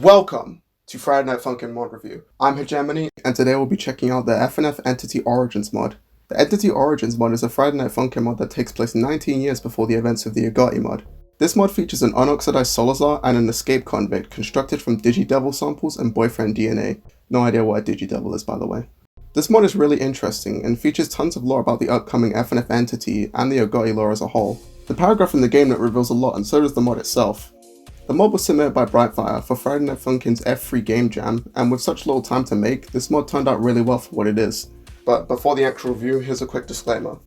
Welcome to Friday Night Funkin' mod review. I'm Hegemony, and today we'll be checking out the FNF Entity Origins mod. The Entity Origins mod is a Friday Night Funkin' mod that takes place 19 years before the events of the Agati mod. This mod features an unoxidized Solazar and an escape convict constructed from Digidevil samples and boyfriend DNA. No idea what a Digidevil is, by the way. This mod is really interesting and features tons of lore about the upcoming FNF entity and the Agati lore as a whole. The paragraph in the game note reveals a lot, and so does the mod itself. The mod was submitted by BrightFyre for Friday Night Funkin's F3 game jam, and with such little time to make, this mod turned out really well for what it is. But before the actual review, here's a quick disclaimer.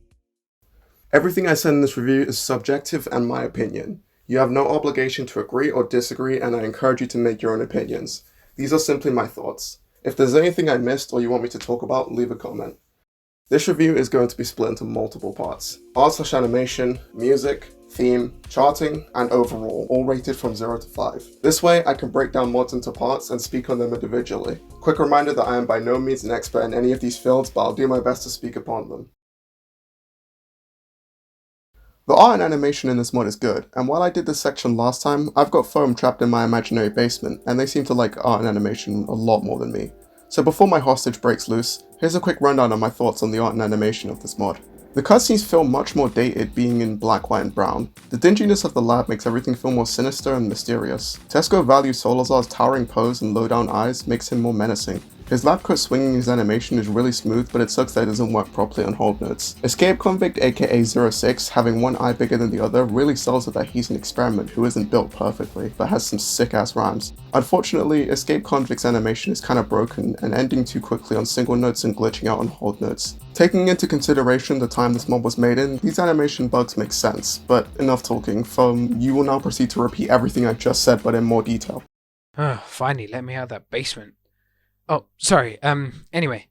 Everything I said in this review is subjective and my opinion. You have no obligation to agree or disagree, and I encourage you to make your own opinions. These are simply my thoughts. If there's anything I missed or you want me to talk about, leave a comment. This review is going to be split into multiple parts: art/animation, music, theme, charting, and overall, all rated from 0 to 5. This way, I can break down mods into parts and speak on them individually. Quick reminder that I am by no means an expert in any of these fields, but I'll do my best to speak upon them. The art and animation in this mod is good, and while I did this section last time, I've got foam trapped in my imaginary basement, and they seem to like art and animation a lot more than me. So before my hostage breaks loose, here's a quick rundown of my thoughts on the art and animation of this mod. The cutscenes feel much more dated, being in black, white, and brown. The dinginess of the lab makes everything feel more sinister and mysterious. Tesco values Solazar's towering pose and low-down eyes makes him more menacing. His lab coat swinging his animation is really smooth, but it sucks that it doesn't work properly on hold notes. Escape Convict aka 06, having one eye bigger than the other, really sells it that he's an experiment who isn't built perfectly, but has some sick ass rhymes. Unfortunately, Escape Convict's animation is kinda broken and ending too quickly on single notes and glitching out on hold notes. Taking into consideration the time this mod was made in, these animation bugs make sense, but enough talking. You will now proceed to repeat everything I just said, but in more detail. Finally, let me out of that basement. Oh, sorry, anyway.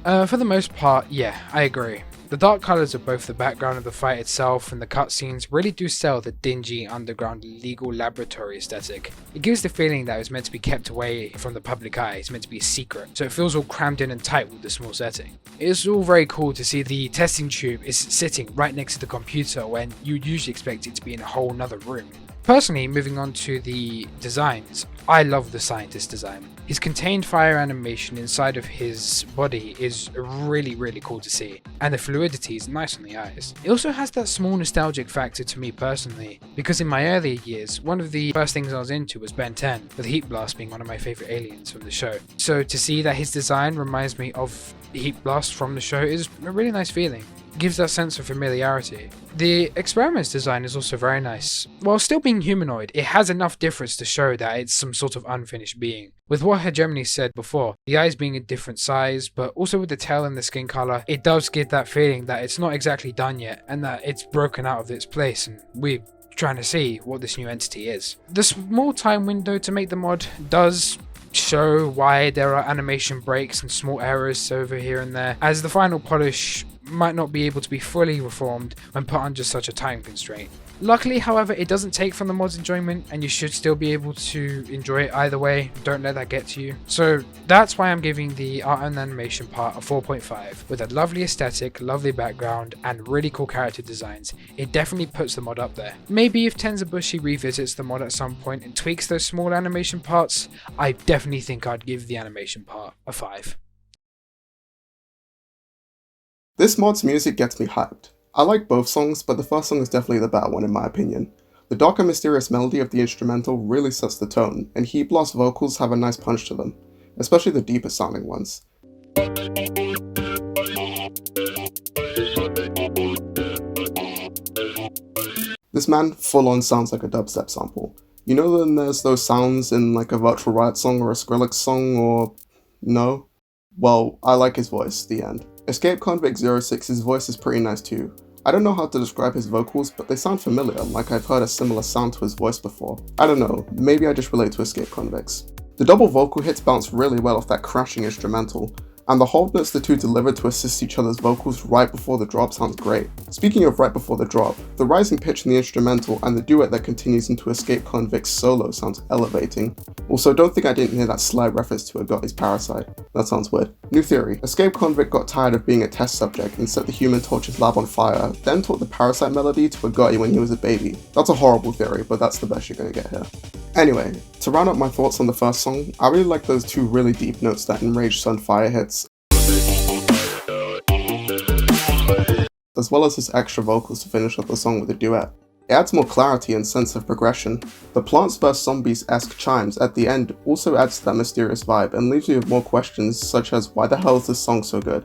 For the most part, yeah, I agree. The dark colours of both the background of the fight itself and the cutscenes really do sell the dingy, underground, legal laboratory aesthetic. It gives the feeling that it was meant to be kept away from the public eye, it's meant to be a secret, so it feels all crammed in and tight with the small setting. It's all very cool to see the testing tube is sitting right next to the computer when you'd usually expect it to be in a whole nother room. Personally, moving on to the designs, I love the scientist design. His contained fire animation inside of his body is really cool to see, and the fluidity is nice on the eyes. It also has that small nostalgic factor to me personally, because in my earlier years, one of the first things I was into was Ben 10, with Heat Blast being one of my favourite aliens from the show. So to see that his design reminds me of Heat Blast from the show is a really nice feeling. It gives that sense of familiarity. The experiment's design is also very nice. While still being humanoid, it has enough difference to show that it's some sort of unfinished being. With what Hegemony said before, the eyes being a different size, but also with the tail and the skin color, it does give that feeling that it's not exactly done yet, and that it's broken out of its place, and we're trying to see what this new entity is. The small time window to make the mod does show why there are animation breaks and small errors over here and there, as the final polish might not be able to be fully reformed when put under such a time constraint. Luckily, however, it doesn't take from the mod's enjoyment, and you should still be able to enjoy it either way. Don't let that get to you. So that's why I'm giving the art and animation part a 4.5. With a lovely aesthetic, lovely background, and really cool character designs, it definitely puts the mod up there. Maybe if Tenzubushi revisits the mod at some point and tweaks those small animation parts, I definitely think I'd give the animation part a 5. This mod's music gets me hyped. I like both songs, but the first song is definitely the better one in my opinion. The dark and mysterious melody of the instrumental really sets the tone, and Heat Blast vocals have a nice punch to them, especially the deeper sounding ones. This man full on sounds like a dubstep sample. You know when there's those sounds in like a Virtual Riot song or a Skrillex song, or no? Well, I like his voice, the end. Escape Convict 06's voice is pretty nice too. I don't know how to describe his vocals, but they sound familiar, like I've heard a similar sound to his voice before. I don't know, maybe I just relate to Escape Convicts. The double vocal hits bounce really well off that crashing instrumental, and the hold notes the two deliver to assist each other's vocals right before the drop sounds great. Speaking of right before the drop, the rising pitch in the instrumental and the duet that continues into Escape Convict's solo sounds elevating. Also, don't think I didn't hear that slight reference to Agati's Parasite. That sounds weird. New theory: Escape Convict got tired of being a test subject and set the Human Torch's lab on fire, then taught the Parasite melody to Agati when he was a baby. That's a horrible theory, but that's the best you're gonna get here. Anyway, to round up my thoughts on the first song, I really like those two really deep notes that Enraged Sunfire hits, as well as his extra vocals to finish up the song with a duet. It adds more clarity and sense of progression. The Plants vs Zombies-esque chimes at the end also adds to that mysterious vibe and leaves you with more questions such as why the hell is this song so good?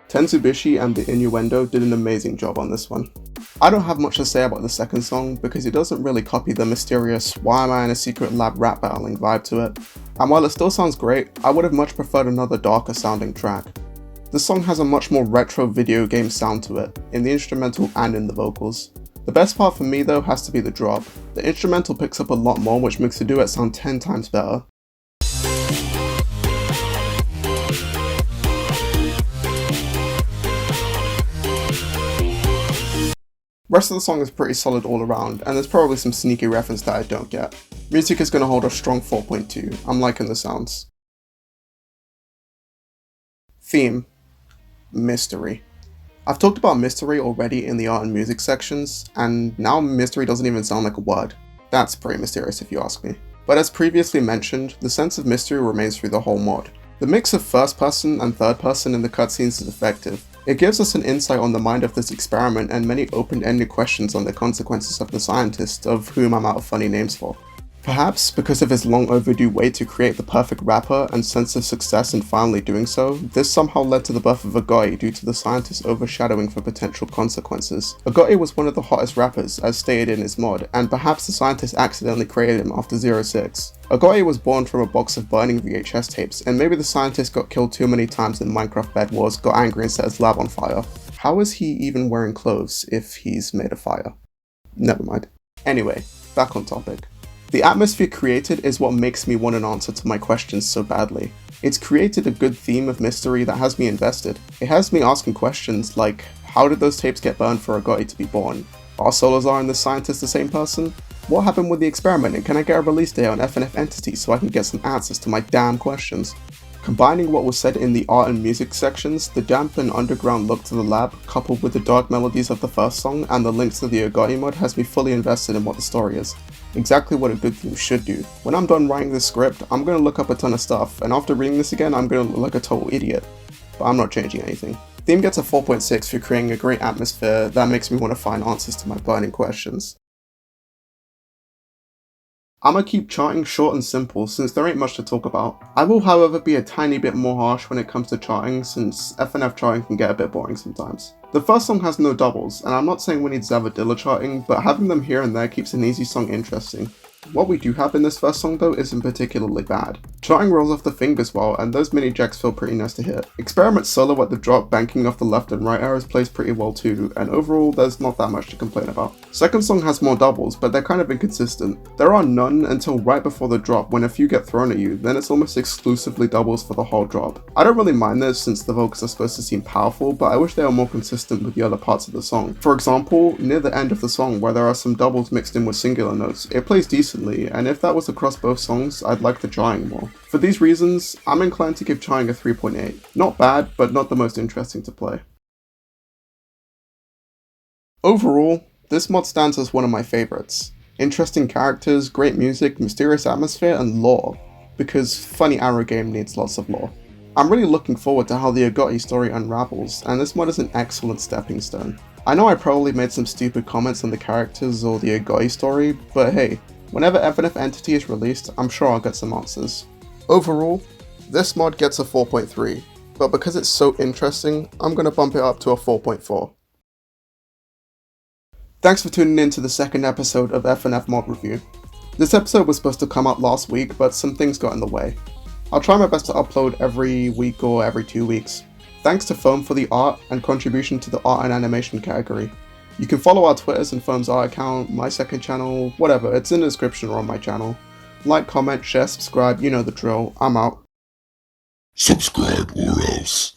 Tenzubushi and the Innuendo did an amazing job on this one. I don't have much to say about the second song because it doesn't really copy the mysterious why am I in a secret lab rap battling vibe to it, and while it still sounds great, I would have much preferred another darker sounding track. The song has a much more retro video game sound to it, in the instrumental and in the vocals. The best part for me though has to be the drop. The instrumental picks up a lot more, which makes the duet sound 10 times better. Rest of the song is pretty solid all around, and there's probably some sneaky reference that I don't get. Music is going to hold a strong 4.2, I'm liking the sounds. Theme. Mystery. I've talked about mystery already in the art and music sections, and now mystery doesn't even sound like a word. That's pretty mysterious if you ask me. But as previously mentioned, the sense of mystery remains through the whole mod. The mix of first person and third person in the cutscenes is effective. It gives us an insight on the mind of this experiment and many open-ended questions on the consequences of the scientist, of whom I'm out of funny names for. Perhaps because of his long overdue wait to create the perfect rapper and sense of success in finally doing so, this somehow led to the birth of Agoy due to the scientist overshadowing for potential consequences. Agoy was one of the hottest rappers, as stated in his mod, and perhaps the scientist accidentally created him after 06. Agoy was born from a box of burning VHS tapes, and maybe the scientist got killed too many times in Minecraft Bed Wars, got angry and set his lab on fire. How is he even wearing clothes if he's made of fire? Never mind. Anyway, back on topic. The atmosphere created is what makes me want an answer to my questions so badly. It's created a good theme of mystery that has me invested. It has me asking questions like, how did those tapes get burned for Agoy to be born? Are Salazar and the scientist the same person? What happened with the experiment, and can I get a release date on FNF Entity so I can get some answers to my damn questions? Combining what was said in the art and music sections, the damp and underground look to the lab, coupled with the dark melodies of the first song and the links to the Agoy mod has me fully invested in what the story is. Exactly what a good theme should do. When I'm done writing this script, I'm going to look up a ton of stuff, and after reading this again, I'm going to look like a total idiot. But I'm not changing anything. Theme gets a 4.6 for creating a great atmosphere that makes me want to find answers to my burning questions. I'ma keep charting short and simple since there ain't much to talk about. I will however be a tiny bit more harsh when it comes to charting since FNF charting can get a bit boring sometimes. The first song has no doubles, and I'm not saying we need Zavadilla charting, but having them here and there keeps an easy song interesting. What we do have in this first song though isn't particularly bad. Charting rolls off the fingers well, and those mini jacks feel pretty nice to hit. Experiment solo at the drop banking off the left and right arrows plays pretty well too, and overall there's not that much to complain about. Second song has more doubles, but they're kind of inconsistent. There are none until right before the drop when a few get thrown at you, then it's almost exclusively doubles for the whole drop. I don't really mind this since the vocals are supposed to seem powerful, but I wish they were more consistent with the other parts of the song. For example, near the end of the song where there are some doubles mixed in with singular notes, it plays decently, and if that was across both songs, I'd like the charting more. For these reasons, I'm inclined to give charting a 3.8. Not bad, but not the most interesting to play. Overall, this mod stands as one of my favorites. Interesting characters, great music, mysterious atmosphere, and lore. Because funny arrow game needs lots of lore. I'm really looking forward to how the Agoy story unravels, and this mod is an excellent stepping stone. I know I probably made some stupid comments on the characters or the Agoy story, but hey, whenever FNF Entity is released, I'm sure I'll get some answers. Overall, this mod gets a 4.3, but because it's so interesting, I'm going to bump it up to a 4.4. Thanks for tuning in to the second episode of FNF Mod Review. This episode was supposed to come out last week, but some things got in the way. I'll try my best to upload every week or every 2 weeks. Thanks to Foam for the art and contribution to the art and animation category. You can follow our Twitters and Foam's art account, my second channel, whatever, it's in the description or on my channel. Like, comment, share, subscribe, you know the drill. I'm out. Subscribe or else.